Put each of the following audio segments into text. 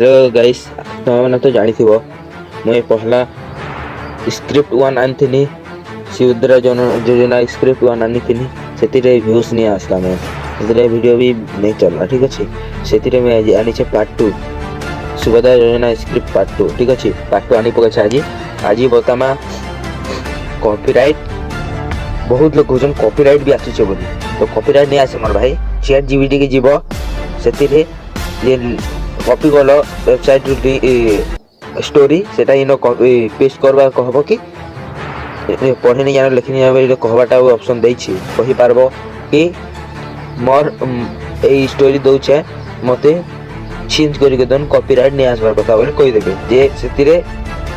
Hello guys, तुमने तो जानी थी मुझे पहला स्क्रिप्ट वन आनी सुभद्रा योजना स्क्रिप्ट वन आनी से व्यूज नहीं आसला मैं से वीडियो भी नहीं चलना। ठीक अच्छे से मैं आनी पार्ट 2 सुभद्रा योजना स्क्रिप्ट पार्ट 2। ठीक अच्छे पार्ट 2 आनी पकड़े आज बर्तमान कॉपीराइट बहुत लोग कहते कॉपीराइट भी आसी बोली तो कॉपीराइट नहीं आसे मोर भाई चैट जीपीटी के जीव से कॉपी कल वेबसाइट स्टोरी सेटा इन पेस्ट करवा कहब कि पढ़े नहीं जान लिखी नहीं कहबाटा ऑप्शन देछि कहि पारबो कि मोर ए स्टोरी दउछे मते चेंज करि दन कॉपीराइट नहीं आसबार कथा बोले कहि देबे जे सेतिरे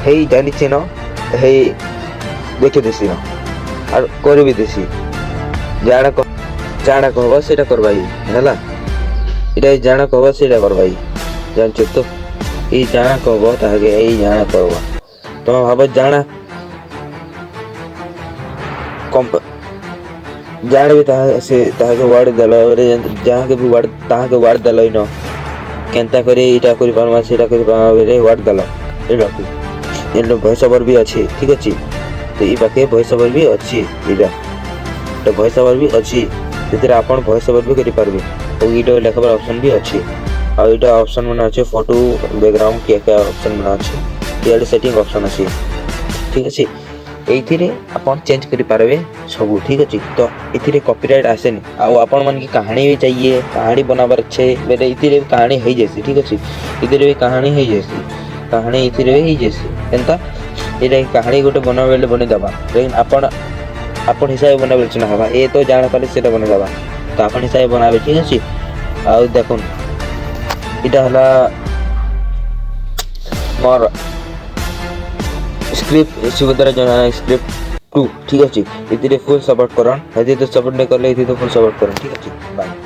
हेई जानि छिन हेई देखे देसी न और कर भी देसी जाना कहब सेटा करबाई हैला इटा जाना कहब सेटा करबाई जानछ तो ये जाना कहब ताके ये जाना करब तुम भाव जाना जान भी ताके वर्ड दल जहाँ के भी वर्ड ताके वर्ड दल न केनता करे इटा करि पारमा सेटा करि पारमा बेले वर्ड दल एटा वॉइस ओवर भी अच्छी। ठीक अच्छे तो ये पाखे वॉइस ओवर भी अच्छी इटा वॉइस ओवर भी अच्छी से आपन वॉइस ओवर भी करि पारबे और इटा लिखबार ऑप्शन भी अच्छी और इटा ऑप्शन बना अच्छे फोटो बैकग्राउंड क्या ऑप्शन बना अच्छे ये सेटिंग ऑप्शन अच्छे। ठीक अच्छे ये आपन चेंज करि पारबे सब। ठीक अच्छे तो ये कॉपीराइट आसेनी आपन मन की कहानी भी चाहिए कहानी बनाबार अच्छे बेले ये कहानी हो जैसी। ठीक अच्छे इधर भी कहानी हो जैसी कहानी ये हो जैसी एंता ये कहानी गोटे बना बेले बने दबा लेकिन आपन हिसाब बना बेले ना हवा ये तो जान पाले सेटा बने दबा तो आपन हिसाब बनाबे। ठीक अच्छे आ देखुन इटा हला मोर स्क्रिप्ट सुभद्रा योजना स्क्रिप्ट 2। ठीक अच्छे ये फुल सपोर्ट करन यदि तो सपोर्ट नहीं करले ये तो फुल सपोर्ट करन। ठीक अच्छे बाय।